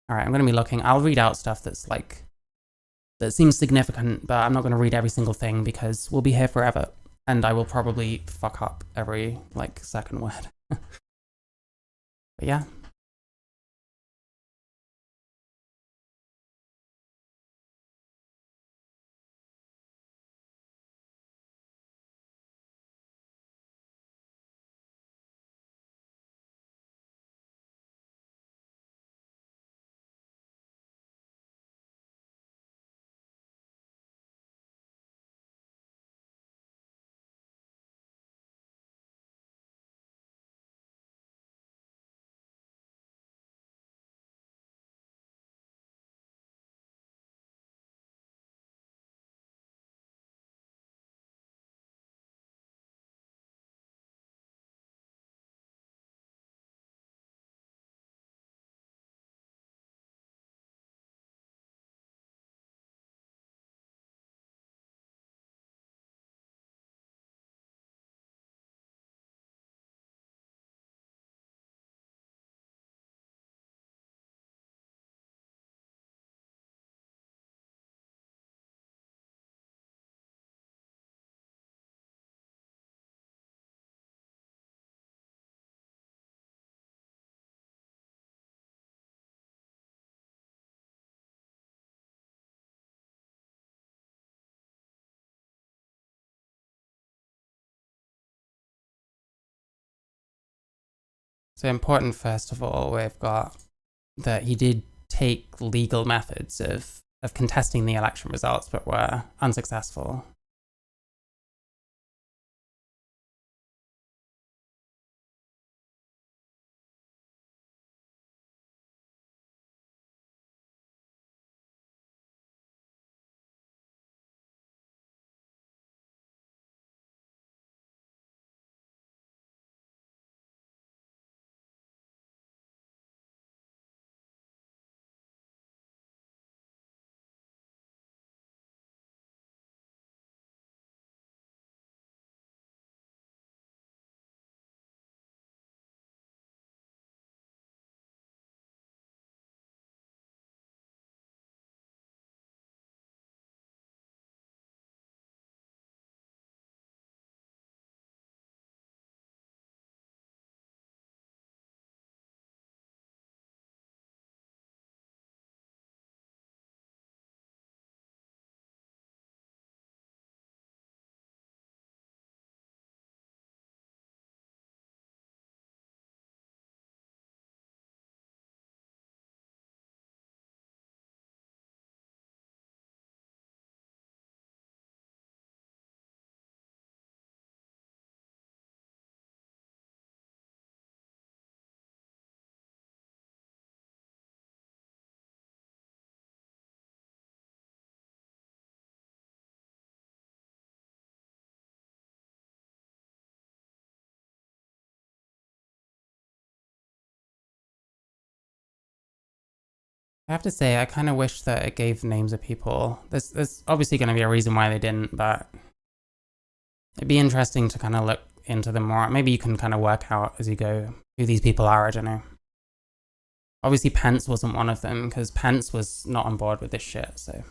All right, I'm going to be looking. I'll read out stuff that's like, that seems significant, but I'm not going to read every single thing because we'll be here forever. And I will probably fuck up every, like, second word. But yeah. So important, first of all, we've got that he did take legal methods of contesting the election results, but were unsuccessful. I have to say, I kind of wish that it gave names of people. There's obviously going to be a reason why they didn't, but it'd be interesting to kind of look into them more. Maybe you can kind of work out as you go who these people are. I don't know. Obviously, Pence wasn't one of them because Pence was not on board with this shit. So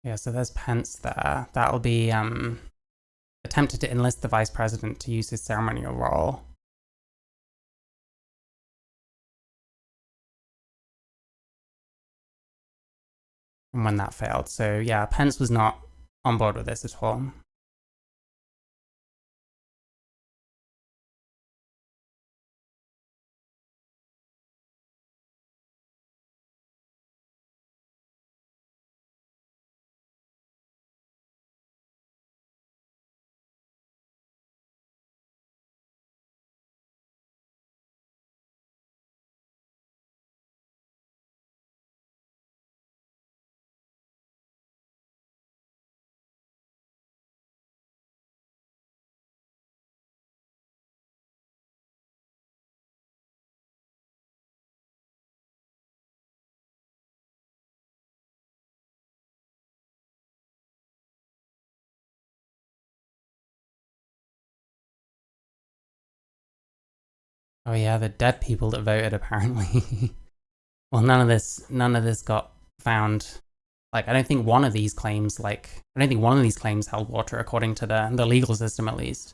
Yeah, so there's Pence there. That'll be attempted to enlist the vice president to use his ceremonial role. And when that failed. So yeah, Pence was not on board with this at all. Oh yeah, the dead people that voted apparently. Well, none of this got found. Like, I don't think one of these claims, held water according to the legal system, at least.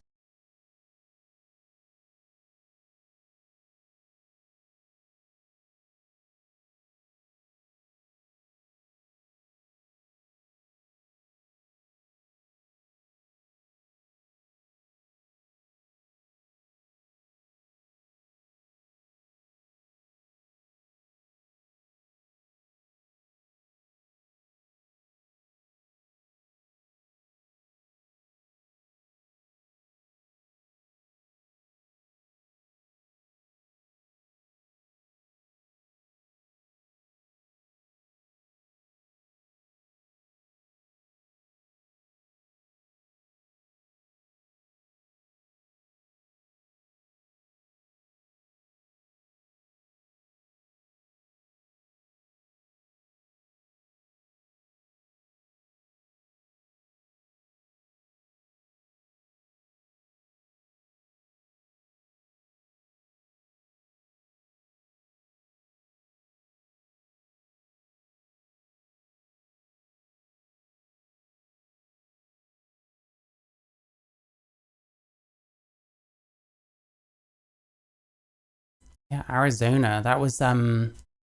Yeah, Arizona. That was fuck.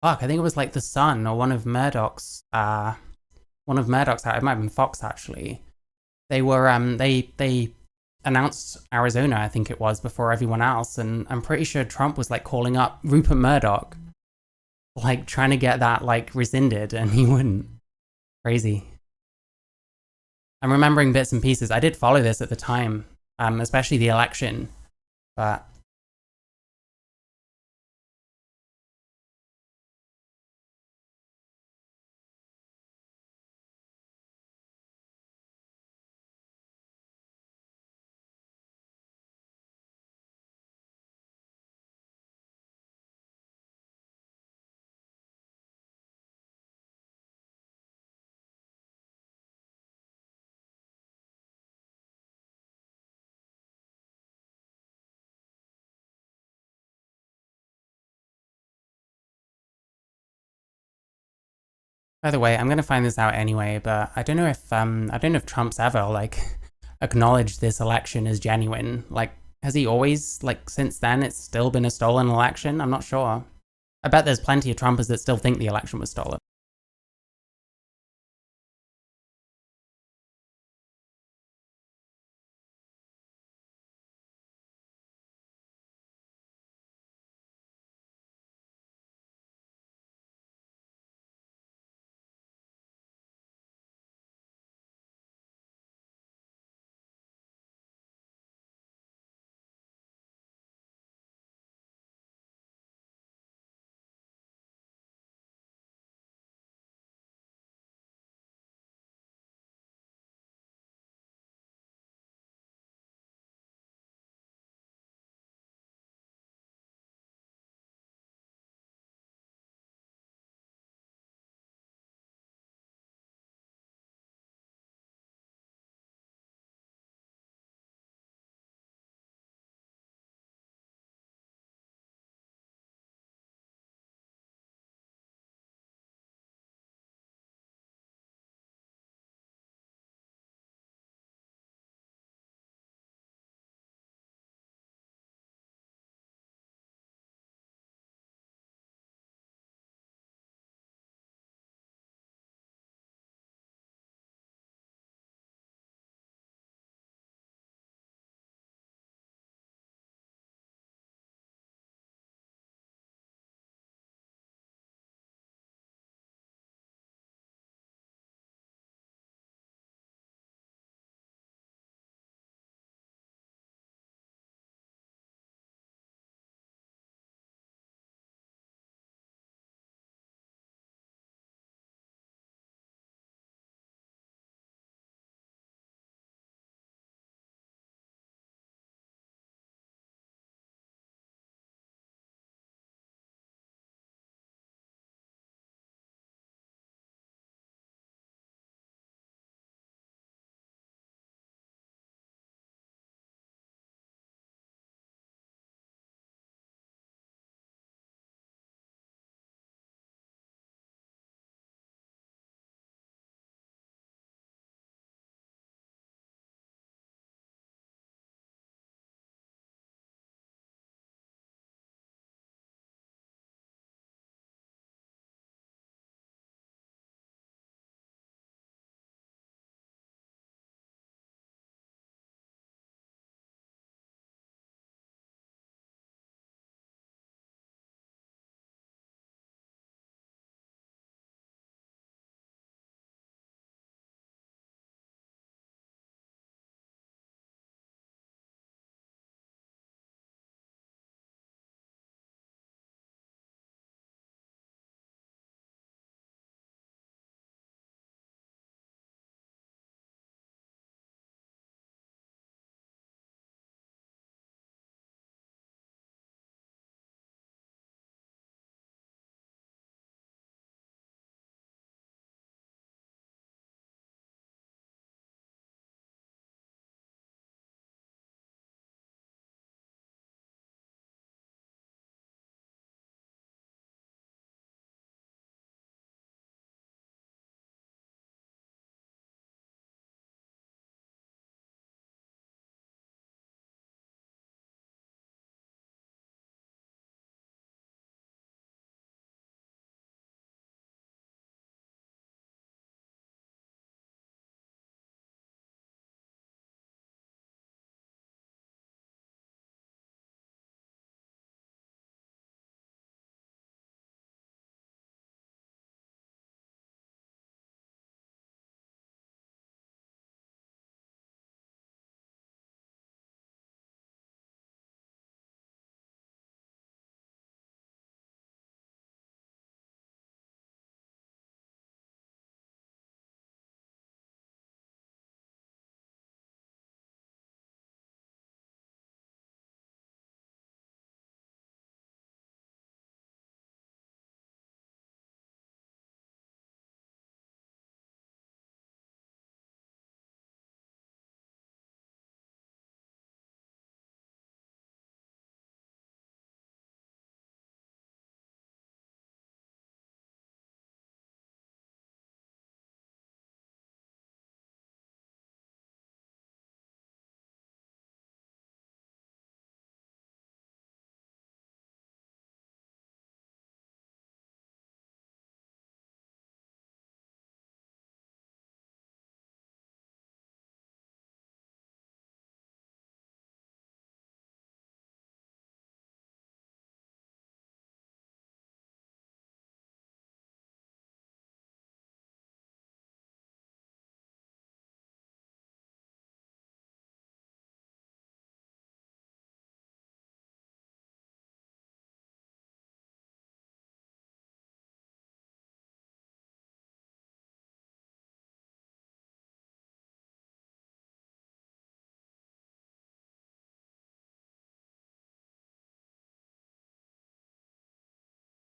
I think it was like the Sun or one of Murdoch's. It might have been Fox actually. They announced Arizona. I think it was before everyone else, and I'm pretty sure Trump was like calling up Rupert Murdoch, like trying to get that like rescinded, and he wouldn't. Crazy. I'm remembering bits and pieces. I did follow this at the time, especially the election, but by the way, I'm gonna find this out anyway, but I don't know if Trump's ever like acknowledged this election as genuine. Like, has he always like since then it's still been a stolen election? I'm not sure. I bet there's plenty of Trumpers that still think the election was stolen.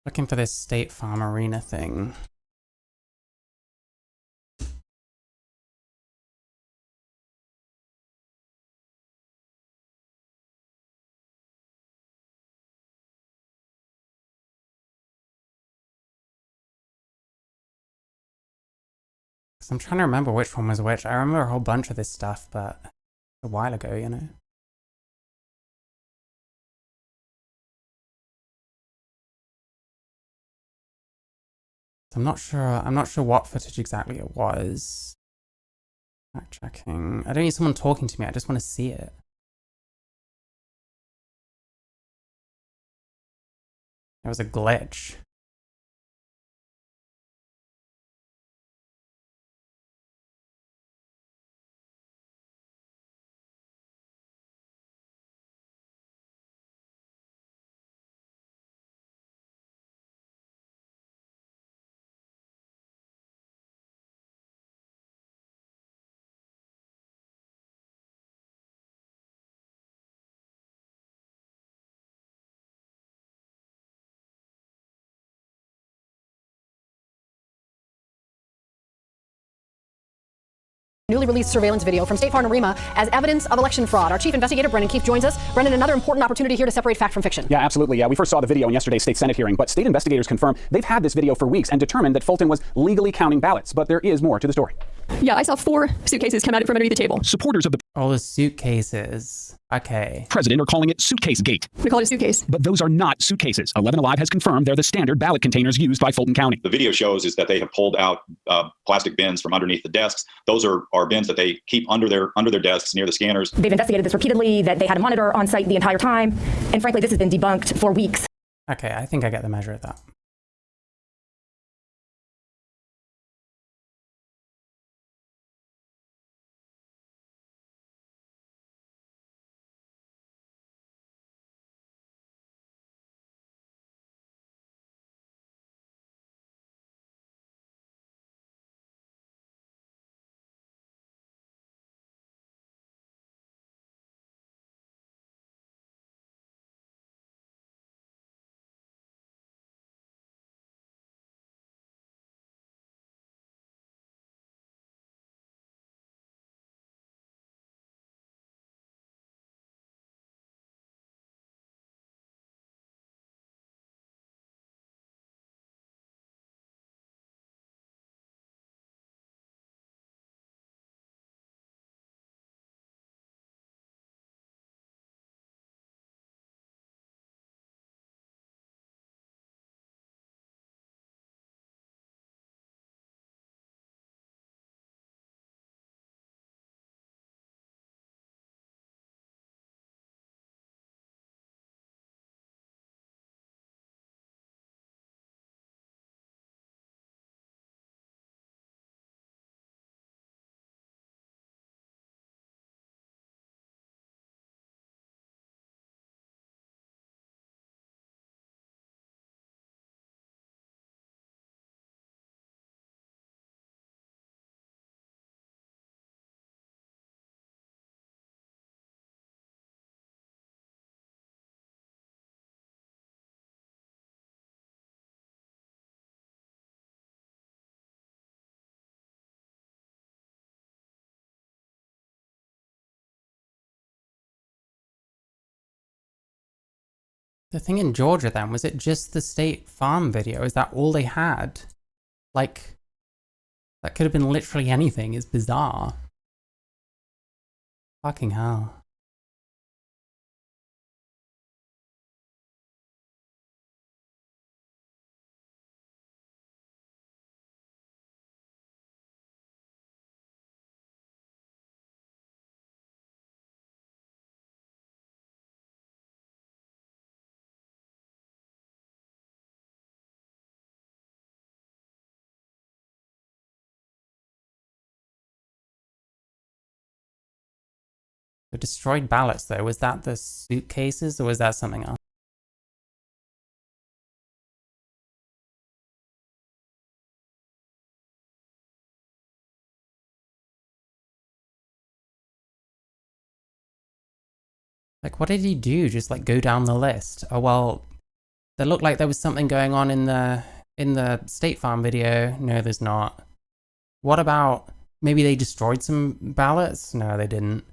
Looking for this State Farm Arena thing. I'm trying to remember which one was which. I remember a whole bunch of this stuff, but a while ago, you know. I'm not sure what footage exactly it was. Fact checking. I don't need someone talking to me, I just want to see it. There was a glitch. Newly released surveillance video from State Farm Arena as evidence of election fraud. Our chief investigator, Brendan Keefe, joins us. Brendan, another important opportunity here to separate fact from fiction. Yeah, absolutely. Yeah, we first saw the video in yesterday's state Senate hearing, but state investigators confirm they've had this video for weeks and determined that Fulton was legally counting ballots. But there is more to the story. Yeah, I saw 4 suitcases come out from underneath the table. Supporters of the All the suitcases. Okay. president are calling it suitcase gate. We call it a suitcase. But those are not suitcases. 11 Alive has confirmed they're the standard ballot containers used by Fulton County. The video shows is that they have pulled out plastic bins from underneath the desks. Those are bins that they keep under their desks near the scanners. They've investigated this repeatedly, that they had a monitor on site the entire time. And frankly, this has been debunked for weeks. Okay, I think I get the measure of that. The thing in Georgia then, was it just the State Farm video? Is that all they had? Like, that could have been literally anything. It's bizarre. Fucking hell. The destroyed ballots though, was that the suitcases or was that something else? Like, what did he do? Just like go down the list? Oh well, There looked like there was something going on in the State Farm video. No, there's not. What about maybe they destroyed some ballots? No, they didn't.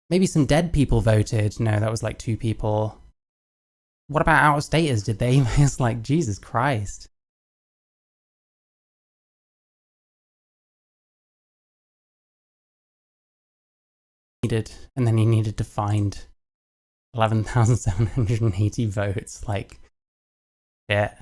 Maybe some dead people voted. No, that was like 2 people. What about out-of-staters? Did they? It's like, Jesus Christ. And then he needed to find 11,780 votes. Like, yeah.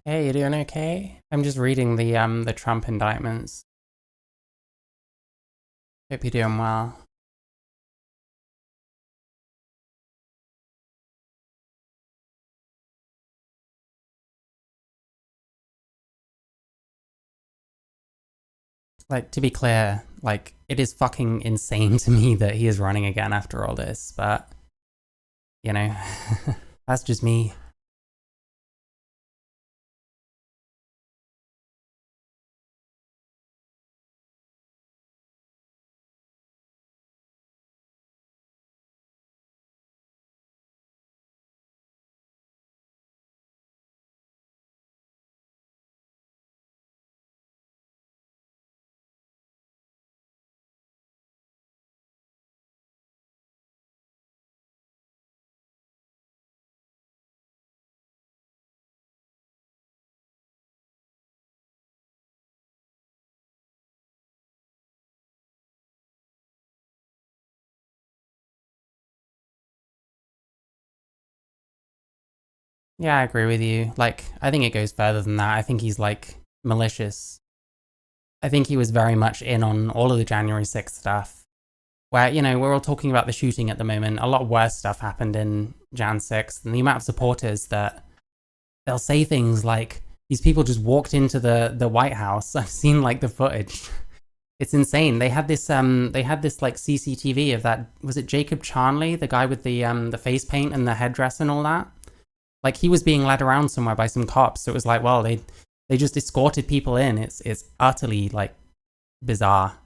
Hey, you doing okay? I'm just reading the Trump indictments. Hope you're doing well. Like, to be clear, like, it is fucking insane to me that he is running again after all this, but, you know, that's just me. Yeah, I agree with you. Like, I think it goes further than that. I think he's, like, malicious. I think he was very much in on all of the January 6th stuff. Where, you know, we're all talking about the shooting at the moment. A lot worse stuff happened in Jan 6th, and the amount of supporters that they'll say things like, these people just walked into the White House. I've seen, like, the footage. It's insane. They had this like CCTV of that, was it Jacob Charnley, the guy with the face paint and the headdress and all that? Like, he was being led around somewhere by some cops. So it was like, well, they just escorted people in. It's utterly, like, bizarre.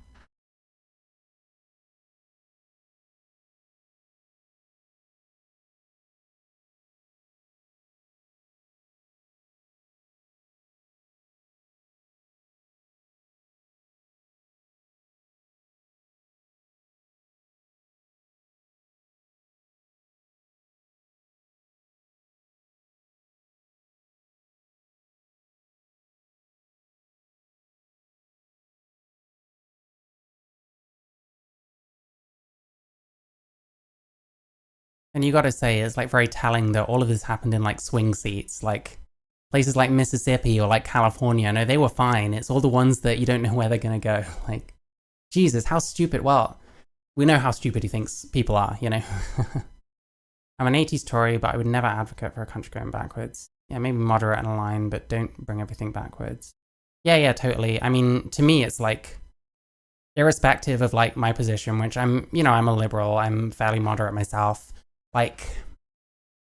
And you gotta say, it's like very telling that all of this happened in like swing seats, like places like Mississippi or like California. No, they were fine. It's all the ones that you don't know where they're gonna go. Like, Jesus, how stupid. Well, we know how stupid he thinks people are, you know? I'm an 80s Tory, but I would never advocate for a country going backwards. Yeah, maybe moderate and align, but don't bring everything backwards. Yeah, totally. I mean, to me, it's like, irrespective of like my position, which I'm, you know, I'm a liberal, I'm fairly moderate myself. Like,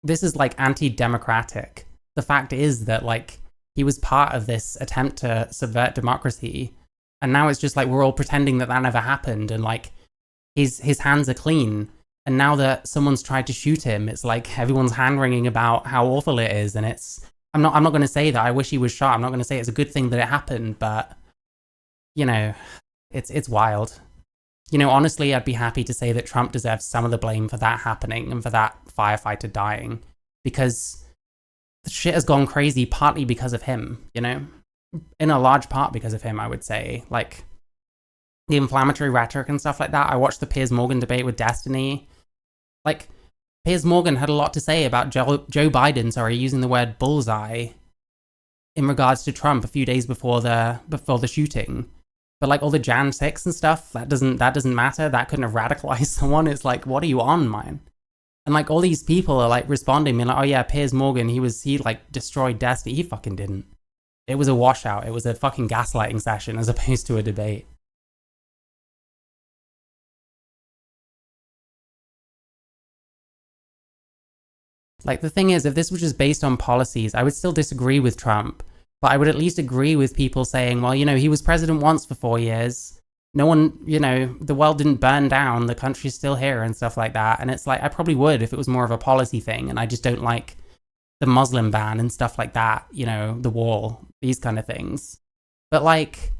this is like anti-democratic. The fact is that like he was part of this attempt to subvert democracy, and now it's just like we're all pretending that that never happened, and like his hands are clean. And now that someone's tried to shoot him, it's like everyone's hand wringing about how awful it is. And it's, I'm not going to say that I wish he was shot. I'm not going to say it's a good thing that it happened, but you know, it's wild. You know, honestly, I'd be happy to say that Trump deserves some of the blame for that happening and for that firefighter dying, because the shit has gone crazy partly because of him, you know? In a large part because of him, I would say. Like, the inflammatory rhetoric and stuff like that. I watched the Piers Morgan debate with Destiny. Like, Piers Morgan had a lot to say about Joe Biden, using the word bullseye in regards to Trump a few days before the shooting. But like all the Jan 6 and stuff, that doesn't matter. That couldn't have radicalized someone. It's like, what are you on, man? And like all these people are like responding, being like, oh yeah, Piers Morgan, he like destroyed Destiny. He fucking didn't. It was a washout. It was a fucking gaslighting session as opposed to a debate. Like, the thing is, if this was just based on policies, I would still disagree with Trump, but I would at least agree with people saying, well, you know, he was president once for 4 years. No one, you know, the world didn't burn down, the country's still here and stuff like that. And it's like, I probably would if it was more of a policy thing, and I just don't like the Muslim ban and stuff like that, you know, the wall, these kind of things. But like,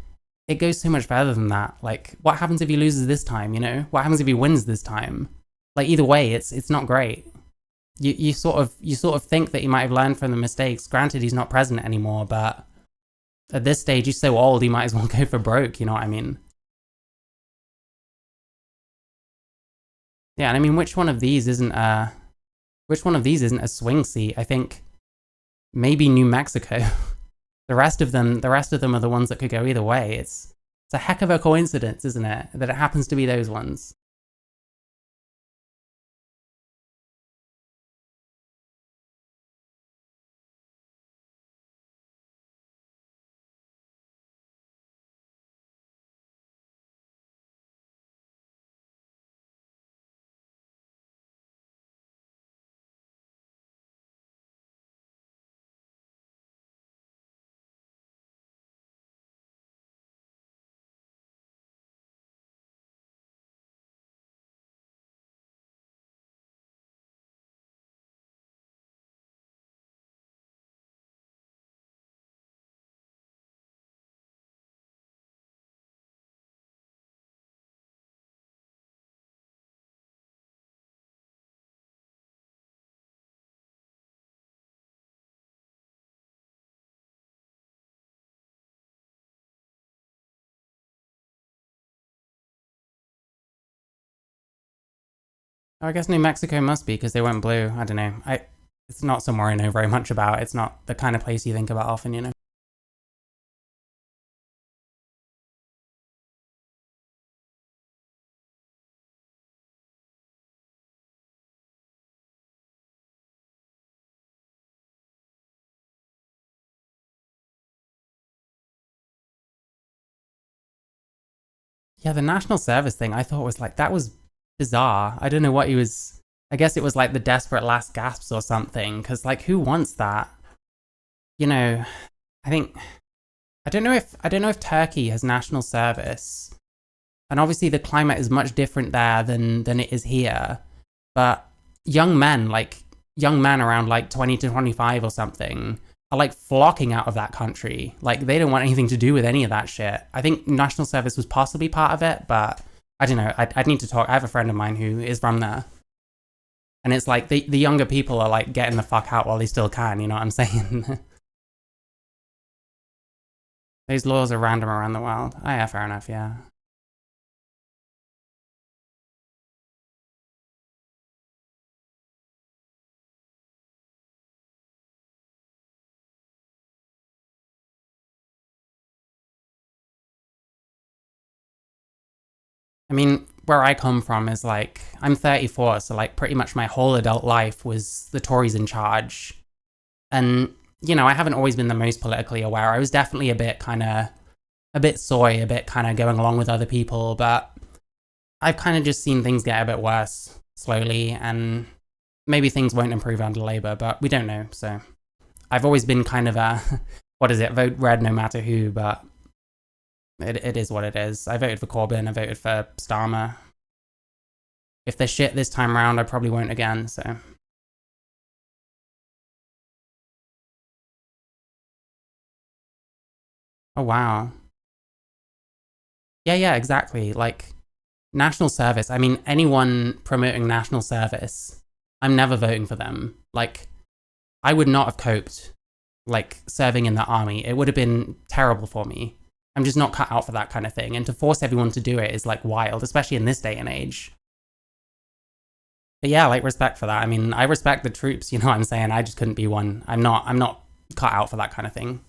it goes so much further than that. Like, what happens if he loses this time, you know? What happens if he wins this time? Like, either way, it's not great. You sort of think that he might have learned from the mistakes. Granted, he's not president anymore, but at this stage, he's so old, he might as well go for broke, you know what I mean? Yeah, and I mean, which one of these isn't a swing seat? I think maybe New Mexico. The rest of them are the ones that could go either way. It's a heck of a coincidence, isn't it, that it happens to be those ones. I guess New Mexico must be, because they went blue. I don't know. It's not somewhere I know very much about. It's not the kind of place you think about often, you know? Yeah, the national service thing, I thought was like, that was bizarre. I don't know what he was. I guess it was like the desperate last gasps or something, because like, who wants that? You know, I think, I don't know if Turkey has national service. And obviously the climate is much different there than it is here. But young men around like 20 to 25 or something, are like flocking out of that country. Like, they don't want anything to do with any of that shit. I think national service was possibly part of it, but I don't know. I'd need to talk. I have a friend of mine who is from there. And it's like the younger people are like getting the fuck out while they still can, you know what I'm saying? Those laws are random around the world. Oh yeah, fair enough, yeah. I mean, where I come from is like, I'm 34, so like pretty much my whole adult life was the Tories in charge. And, you know, I haven't always been the most politically aware. I was definitely a bit soy, a bit kind of going along with other people, but I've kind of just seen things get a bit worse slowly, and maybe things won't improve under Labour, but we don't know. So I've always been kind of a, what is it, vote red no matter who, but it is what it is. I voted for Corbyn, I voted for Starmer. If they're shit this time around, I probably won't again, so. Oh, wow. Yeah, exactly. Like, national service. I mean, anyone promoting national service, I'm never voting for them. Like, I would not have coped, like, serving in the army. It would have been terrible for me. I'm just not cut out for that kind of thing. And to force everyone to do it is, like, wild, especially in this day and age. But yeah, like, respect for that. I mean, I respect the troops, you know what I'm saying? I just couldn't be one. I'm not cut out for that kind of thing.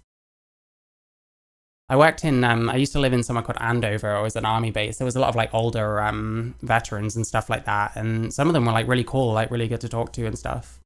I worked in, I used to live in somewhere called Andover. It was an army base. There was a lot of like older veterans and stuff like that. And some of them were like really cool, like really good to talk to and stuff.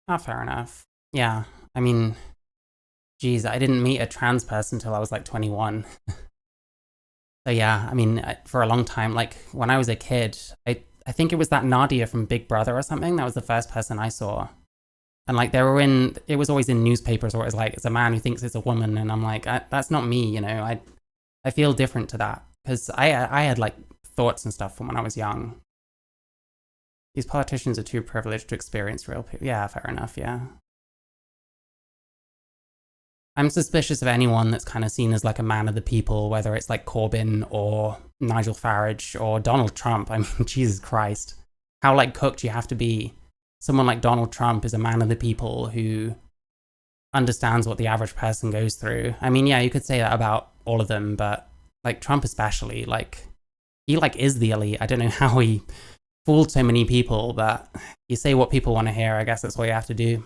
Ah, fair enough. Yeah, I mean, geez, I didn't meet a trans person until I was like 21. So yeah, I mean, for a long time, like when I was a kid, I think it was that Nadia from Big Brother or something. That was the first person I saw. And like they were in, it was always in newspapers where it was like, it's a man who thinks it's a woman. And I'm like, that's not me, you know, I feel different to that. Because I had like thoughts and stuff from when I was young. These politicians are too privileged to experience real people. Yeah, fair enough, yeah. I'm suspicious of anyone that's kind of seen as like a man of the people, whether it's like Corbyn or Nigel Farage or Donald Trump. I mean, Jesus Christ. How like cooked you have to be. Someone like Donald Trump is a man of the people who understands what the average person goes through. I mean, yeah, you could say that about all of them, but like Trump especially, like he like is the elite. I don't know how he fooled so many people, but you say what people want to hear. I guess that's what you have to do.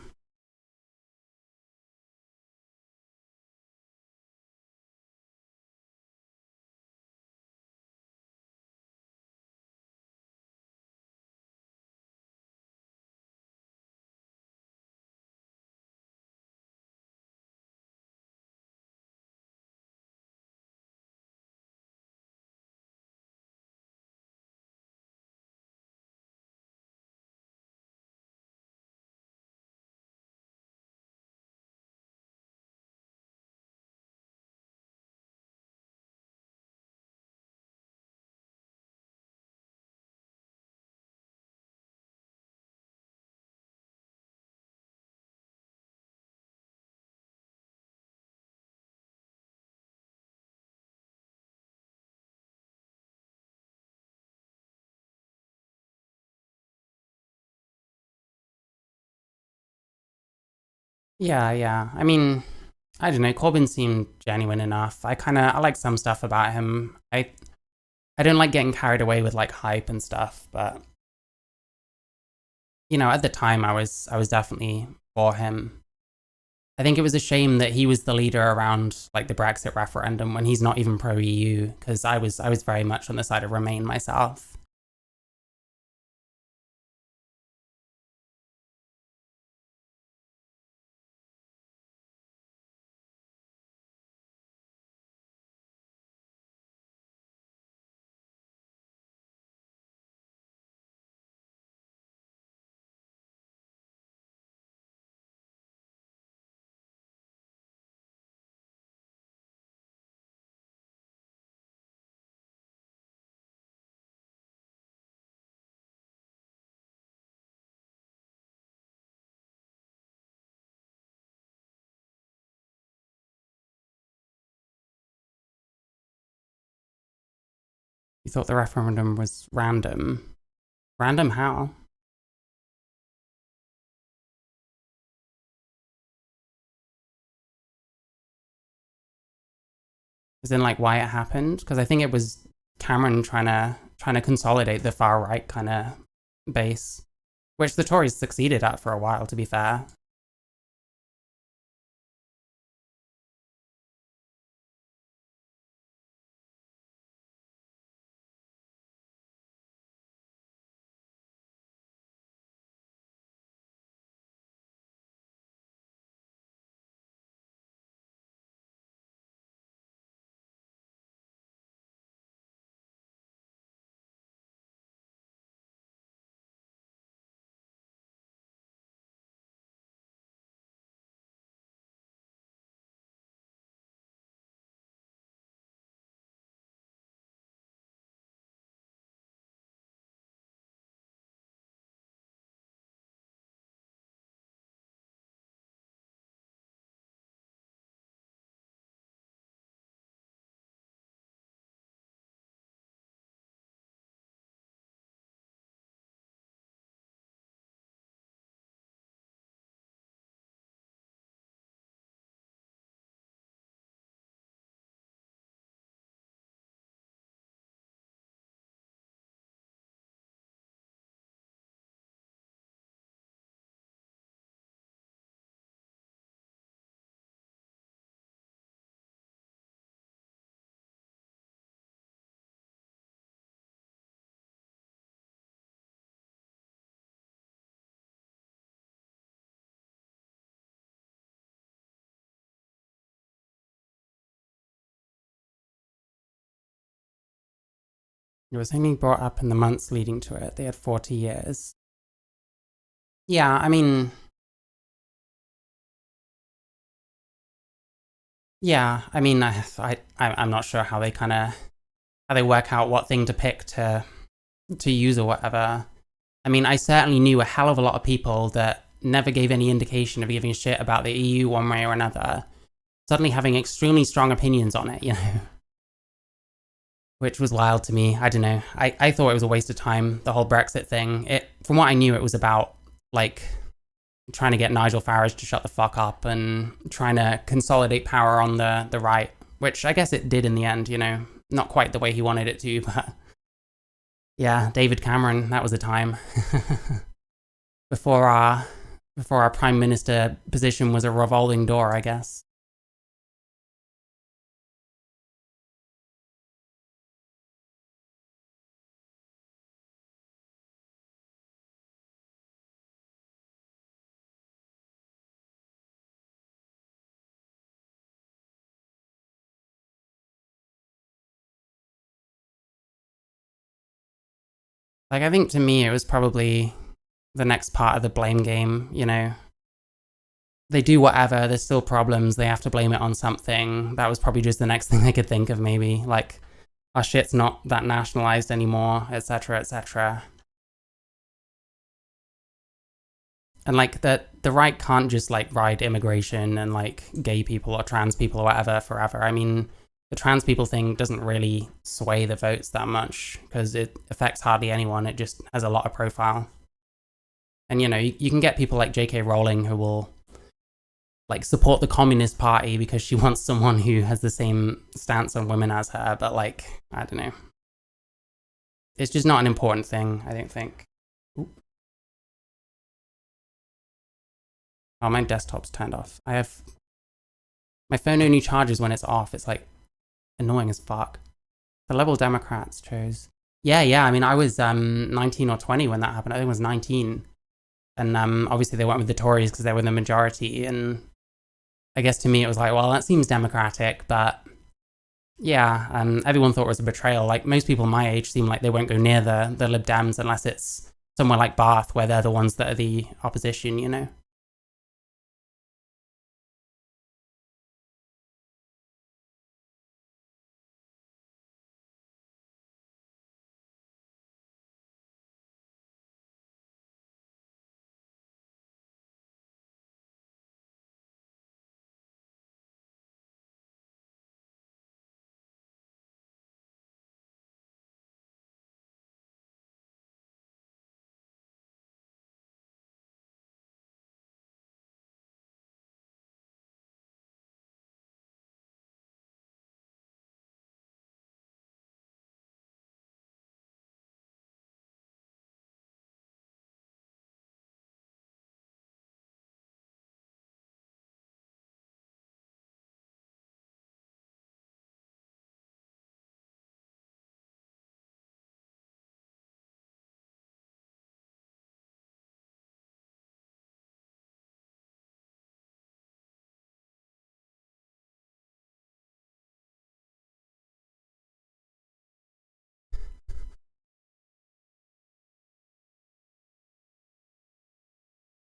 Yeah. I mean, I don't know. Corbyn seemed genuine enough. I like some stuff about him. I don't like getting carried away with like hype and stuff, but at the time I was definitely for him. I think it was a shame that he was the leader around like the Brexit referendum when he's not even pro EU, because I was very much on the side of Remain myself. You thought the referendum was random? Random how? As in like why it happened? Because I think it was Cameron trying to consolidate the far right kind of base, which the Tories succeeded at for a while, to be fair. It was only brought up in the months leading to it. They had 40 years. Yeah, I mean, I'm not sure how they work out what thing to pick to use or whatever. I mean, I certainly knew a hell of a lot of people that never gave any indication of giving a shit about the EU one way or another, suddenly having extremely strong opinions on it, which was wild to me. I don't know. I thought it was a waste of time, the whole Brexit thing. From what I knew, it was about like trying to get Nigel Farage to shut the fuck up and trying to consolidate power on the right, which I guess it did in the end, not quite the way he wanted it to, but yeah, David Cameron, that was the time. before our prime minister position was a revolving door, I guess. Like, I think to me, it was probably the next part of the blame game, They do whatever, there's still problems, they have to blame it on something. That was probably just the next thing they could think of, maybe. Like, our shit's not that nationalized anymore, etc., etc. And like the right can't just like ride immigration and like gay people or trans people or whatever forever. I mean, the trans people thing doesn't really sway the votes that much because it affects hardly anyone. It just has a lot of profile. And you can get people like J.K. Rowling who will like support the Communist Party because she wants someone who has the same stance on women as her, but like, I don't know. It's just not an important thing, I don't think. Ooh. Oh, my desktop's turned off. My phone only charges when it's off. It's like annoying as fuck. The Liberal Democrats chose. Yeah, I mean, I was 19 or 20 when that happened. I think I was 19. And obviously they went with the Tories because they were the majority, and I guess to me it was like, well, that seems democratic, but yeah, everyone thought it was a betrayal. Like, most people my age seem like they won't go near the Lib Dems unless it's somewhere like Bath, where they're the ones that are the opposition, you know?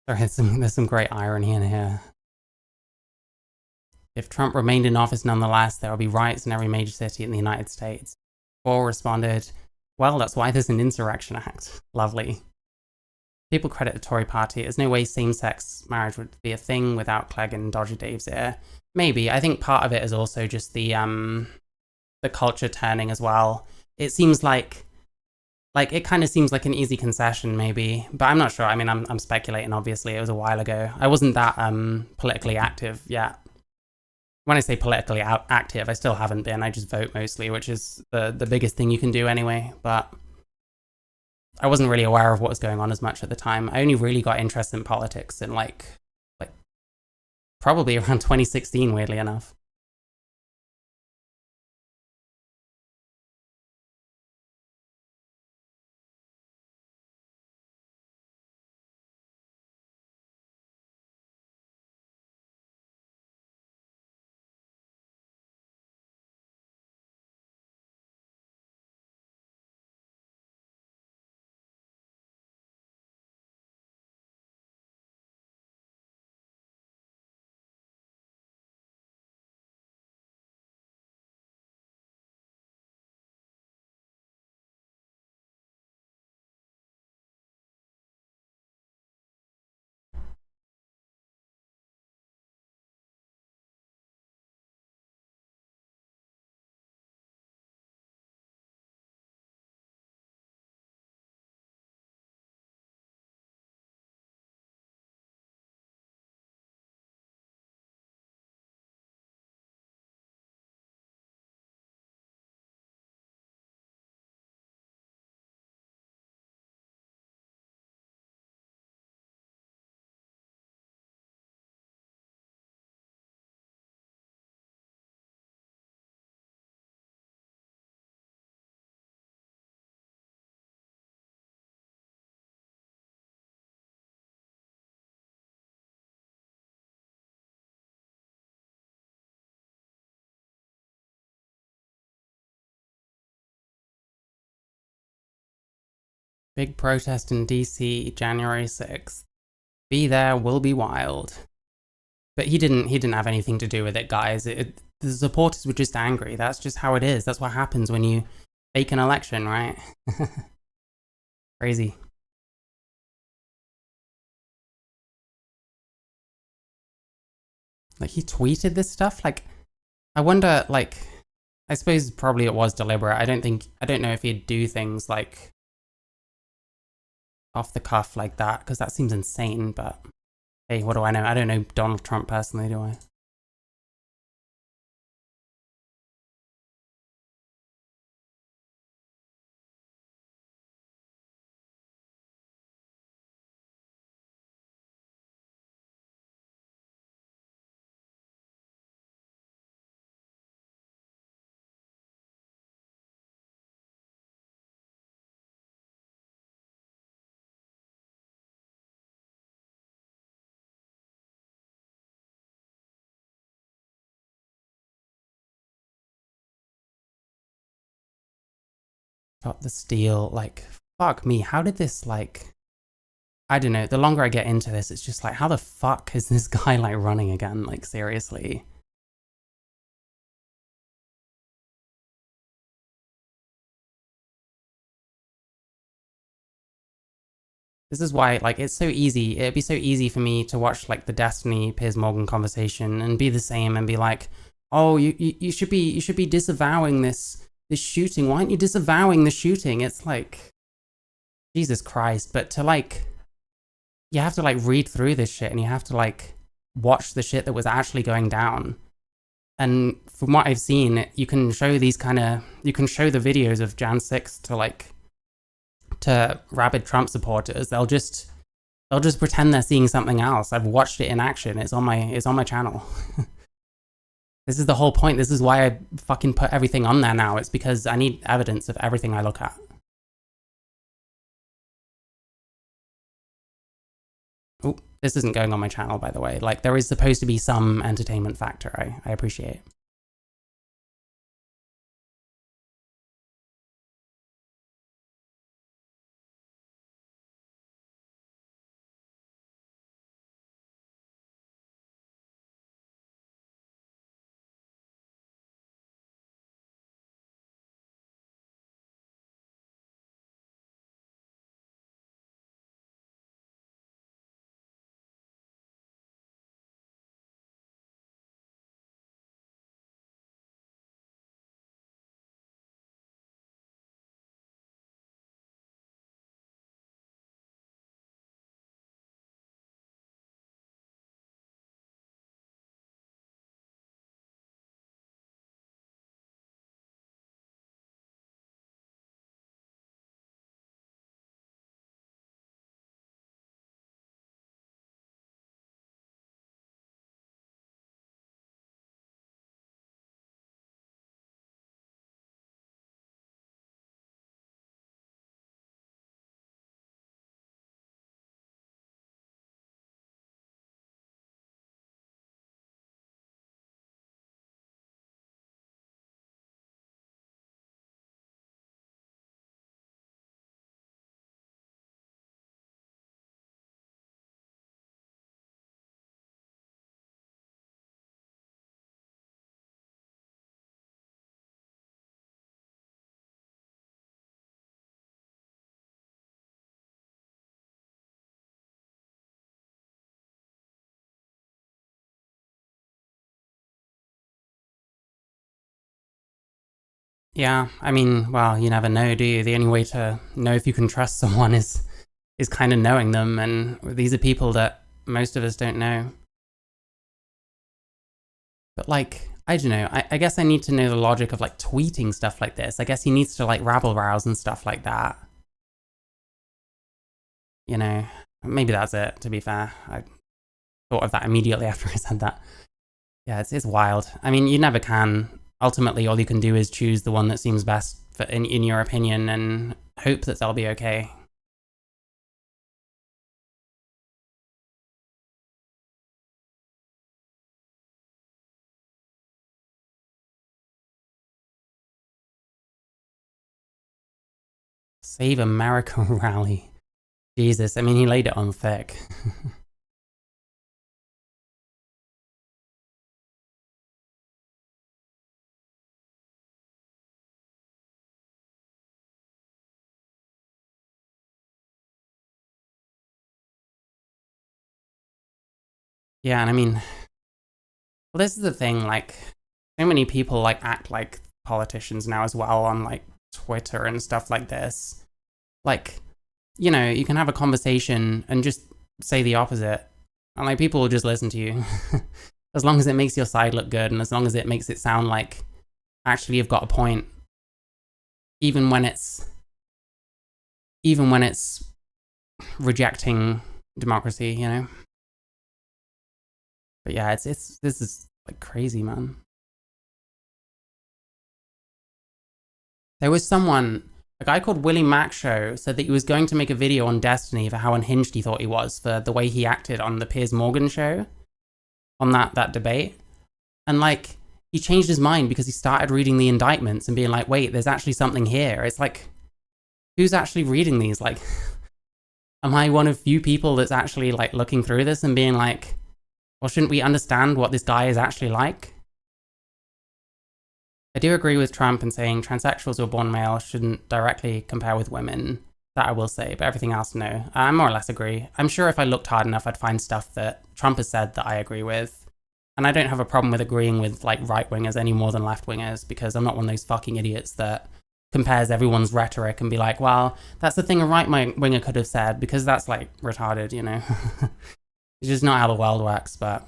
Sorry, there's some great irony in here. If Trump remained in office nonetheless, there would be riots in every major city in the United States. Paul responded, well, that's why there's an Insurrection Act. Lovely. People credit the Tory party. There's no way same-sex marriage would be a thing without Clegg and Dodger Dave's ear. Maybe. I think part of it is also just the culture turning as well. It seems like it kind of seems like an easy concession, maybe, but I'm not sure. I mean, I'm speculating. Obviously, it was a while ago. I wasn't that politically active yet. When I say politically active, I still haven't been. I just vote mostly, which is the biggest thing you can do anyway. But I wasn't really aware of what was going on as much at the time. I only really got interested in politics in like probably around 2016, weirdly enough. Big protest in DC, January 6th. Be there, will be wild. But he didn't have anything to do with it, guys. The supporters were just angry. That's just how it is. That's what happens when you fake an election, right? Crazy. Like, he tweeted this stuff? Like, I wonder, like, I suppose probably it was deliberate. I don't know if he'd do things like off the cuff like that, because that seems insane, but Hey, what do I know? I don't know Donald Trump personally, do I? Got the steel, like, fuck me, how did this, like, I don't know, the longer I get into this, it's just like, how the fuck is this guy, like, running again? Like, seriously. This is why, like, it's so easy, it'd be so easy for me to watch, like, the Destiny Piers Morgan conversation and be the same and be like, oh, you should be disavowing this shooting, why aren't you disavowing the shooting? It's like, Jesus Christ, but to, like, you have to, like, read through this shit and you have to, like, watch the shit that was actually going down. And from what I've seen, you can show these you can show the videos of Jan 6th to, like, to rabid Trump supporters. They'll just pretend they're seeing something else. I've watched it in action. It's on my channel. This is the whole point. This is why I fucking put everything on there now. It's because I need evidence of everything I look at. Oh, this isn't going on my channel, by the way. Like, there is supposed to be some entertainment factor. I appreciate. Yeah, I mean, well, you never know, do you? The only way to know if you can trust someone is kind of knowing them, and these are people that most of us don't know. But, like, I don't know, I guess I need to know the logic of, like, tweeting stuff like this. I guess he needs to, like, rabble-rouse and stuff like that. You know, maybe that's it, to be fair. I thought of that immediately after I said that. Yeah, it's wild. I mean, you never can. Ultimately, all you can do is choose the one that seems best in your opinion and hope that they'll be okay. Save America rally. Jesus, I mean, he laid it on thick. Yeah, and I mean, well, this is the thing, like, so many people, like, act like politicians now as well on, like, Twitter and stuff like this. Like, you know, you can have a conversation and just say the opposite. And like, people will just listen to you. As long as it makes your side look good, and as long as it makes it sound like actually you've got a point. Even when it's rejecting democracy, you know? But yeah, this is like crazy, man. There was someone, a guy called Willie Mack Show, said that he was going to make a video on Destiny for how unhinged he thought he was for the way he acted on the Piers Morgan show, on that debate. And like, he changed his mind because he started reading the indictments and being like, wait, there's actually something here. It's like, who's actually reading these? Like, am I one of few people that's actually like looking through this and being like, well, shouldn't we understand what this guy is actually like? I do agree with Trump in saying transsexuals or born male shouldn't directly compare with women. That I will say, but everything else, no. I more or less agree. I'm sure if I looked hard enough, I'd find stuff that Trump has said that I agree with. And I don't have a problem with agreeing with like right-wingers any more than left-wingers, because I'm not one of those fucking idiots that compares everyone's rhetoric and be like, well, that's the thing a right-winger could have said, because that's like retarded, you know? It's just not how the world works, but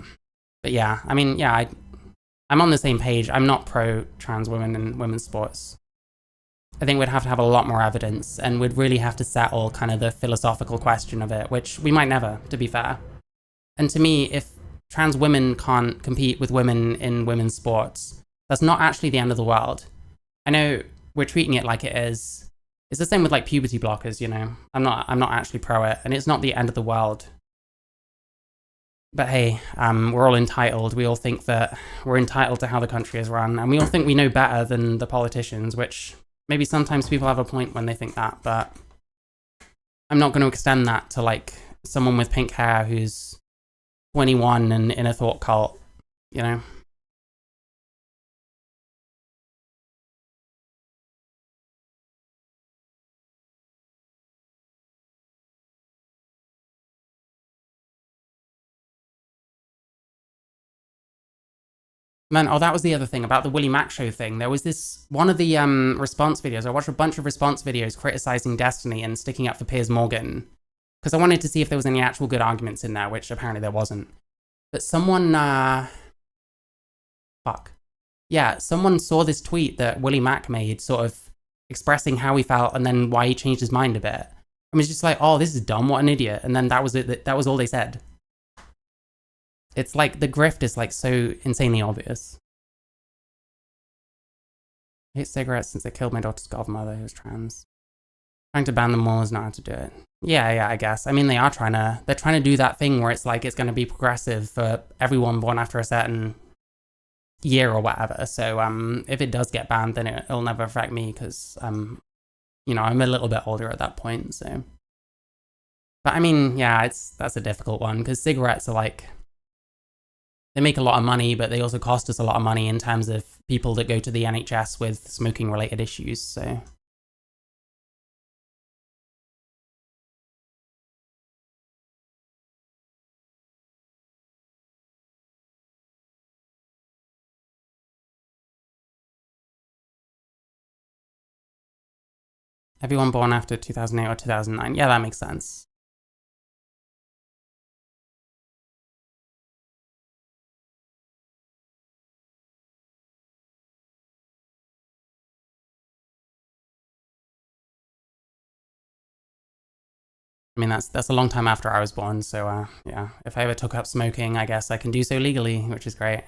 yeah, I mean, yeah, I'm on the same page. I'm not pro-trans women in women's sports. I think we'd have to have a lot more evidence, and we'd really have to settle kind of the philosophical question of it, which we might never, to be fair. And to me, if trans women can't compete with women in women's sports, that's not actually the end of the world. I know we're treating it like it is. It's the same with like puberty blockers, you know. I'm not actually pro it, and it's not the end of the world. But hey, we're all entitled. We all think that we're entitled to how the country is run, and we all think we know better than the politicians, which maybe sometimes people have a point when they think that, but I'm not going to extend that to like someone with pink hair who's 21 and in a thought cult, you know? Man, oh, that was the other thing about the Willie Mack Show thing. There was this, one of the response videos, I watched a bunch of response videos criticizing Destiny and sticking up for Piers Morgan, because I wanted to see if there was any actual good arguments in there, which apparently there wasn't. But someone, someone saw this tweet that Willie Mack made, sort of expressing how he felt and then why he changed his mind a bit. I mean, it's just like, oh, this is dumb, what an idiot. And then that was it, that was all they said. It's like, the grift is like so insanely obvious. I hate cigarettes since they killed my daughter's godmother who was trans. Trying to ban them all is not how to do it. Yeah, I guess. I mean, they're trying to do that thing where it's like, it's going to be progressive for everyone born after a certain year or whatever. So, if it does get banned, then it'll never affect me, because, you know, I'm a little bit older at that point, so. But I mean, yeah, that's a difficult one, because cigarettes are like, they make a lot of money, but they also cost us a lot of money in terms of people that go to the NHS with smoking-related issues, so. Everyone born after 2008 or 2009. Yeah, that makes sense. I mean, that's a long time after I was born, so yeah. If I ever took up smoking, I guess I can do so legally, which is great.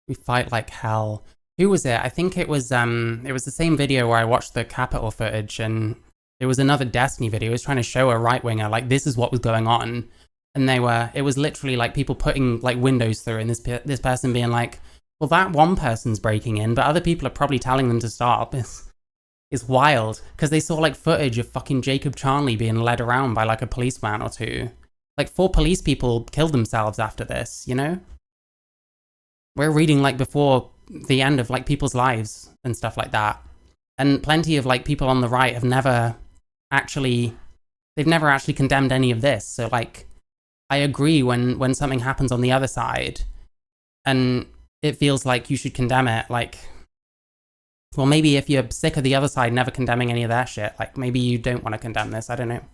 We fight like hell. Who was it? I think it was the same video where I watched the Capitol footage, and it was another Destiny video. It was trying to show a right-winger, like, this is what was going on. And it was literally like people putting like windows through, and this person being like, well, that one person's breaking in, but other people are probably telling them to stop. It's wild, because they saw like footage of fucking Jacob Charnley being led around by like a policeman or two. Like 4 police people killed themselves after this, you know? We're reading like before the end of like people's lives and stuff like that. And plenty of like people on the right have never actually, they've never actually condemned any of this. So like, I agree when something happens on the other side and it feels like you should condemn it. Like, well, maybe if you're sick of the other side never condemning any of their shit, like maybe you don't want to condemn this. I don't know.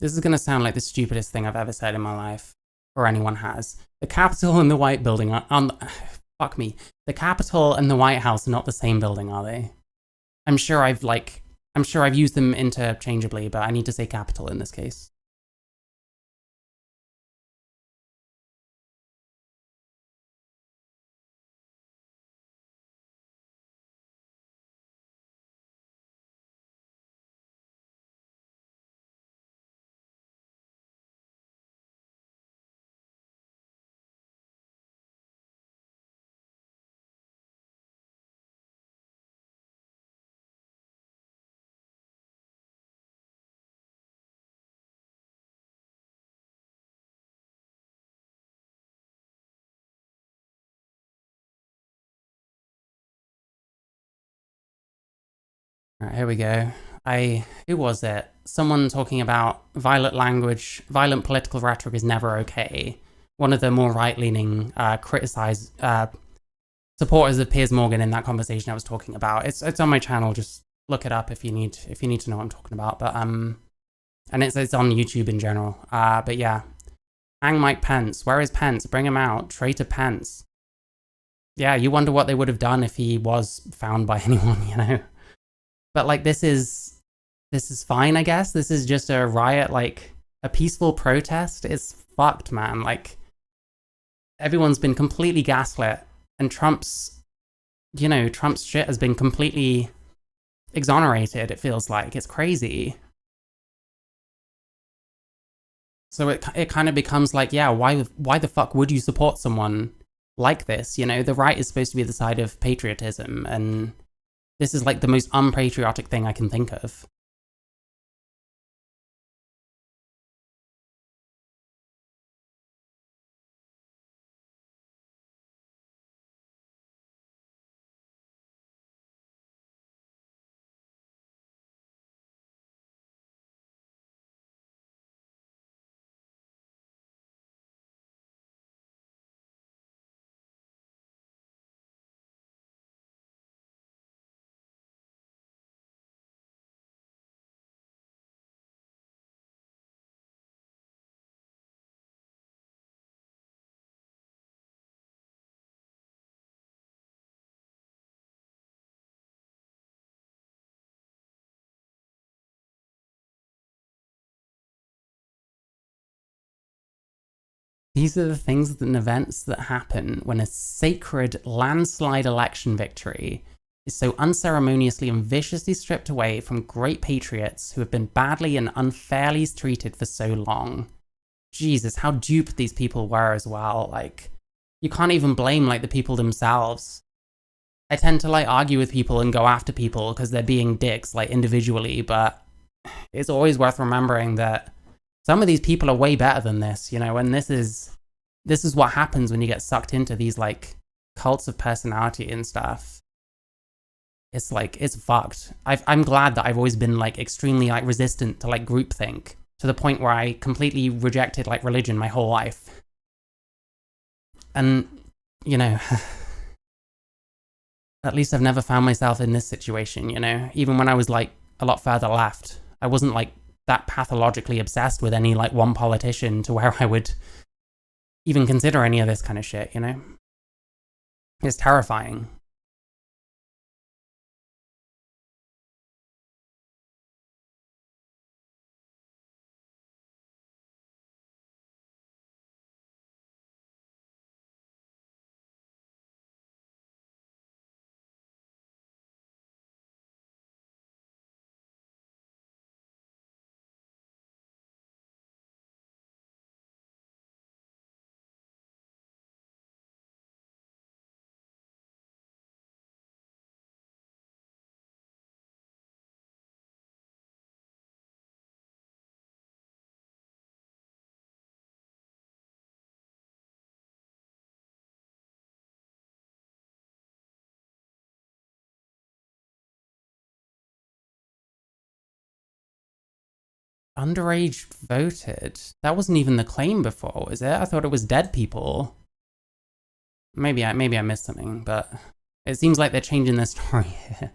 This is going to sound like the stupidest thing I've ever said in my life, or anyone has. The Capitol and the White Building are fuck me. The Capitol and the White House are not the same building, are they? I'm sure I've used them interchangeably, but I need to say Capitol in this case. Alright, here we go. Who was it? Someone talking about violent language, violent political rhetoric is never okay. One of the more right-leaning, supporters of Piers Morgan in that conversation I was talking about. It's on my channel, just look it up if you need to know what I'm talking about. But and it's on YouTube in general. But yeah. Hang Mike Pence. Where is Pence? Bring him out. Traitor Pence. Yeah, you wonder what they would have done if he was found by anyone, you know? But like this is fine, I guess. This is just a riot, like a peaceful protest. It's fucked, man. Like everyone's been completely gaslit, and Trump's shit has been completely exonerated. It feels like it's crazy. So it kind of becomes like, yeah, why the fuck would you support someone like this? You know, the right is supposed to be the side of patriotism, and this is like the most unpatriotic thing I can think of. These are the things and events that happen when a sacred landslide election victory is so unceremoniously and viciously stripped away from great patriots who have been badly and unfairly treated for so long. Jesus, how duped these people were as well. Like, you can't even blame like the people themselves. I tend to like argue with people and go after people because they're being dicks like individually, but it's always worth remembering that some of these people are way better than this, you know, and this is what happens when you get sucked into these like cults of personality and stuff. It's like, it's fucked. I'm glad that I've always been like extremely like resistant to like groupthink, to the point where I completely rejected like religion my whole life. And, you know, at least I've never found myself in this situation, you know? Even when I was like a lot further left, I wasn't like that pathologically obsessed with any like one politician to where I would even consider any of this kind of shit, you know? It's terrifying. underage voted. That wasn't even the claim before, was it? I thought it was dead people. Maybe I missed something, but it seems like they're changing the story here.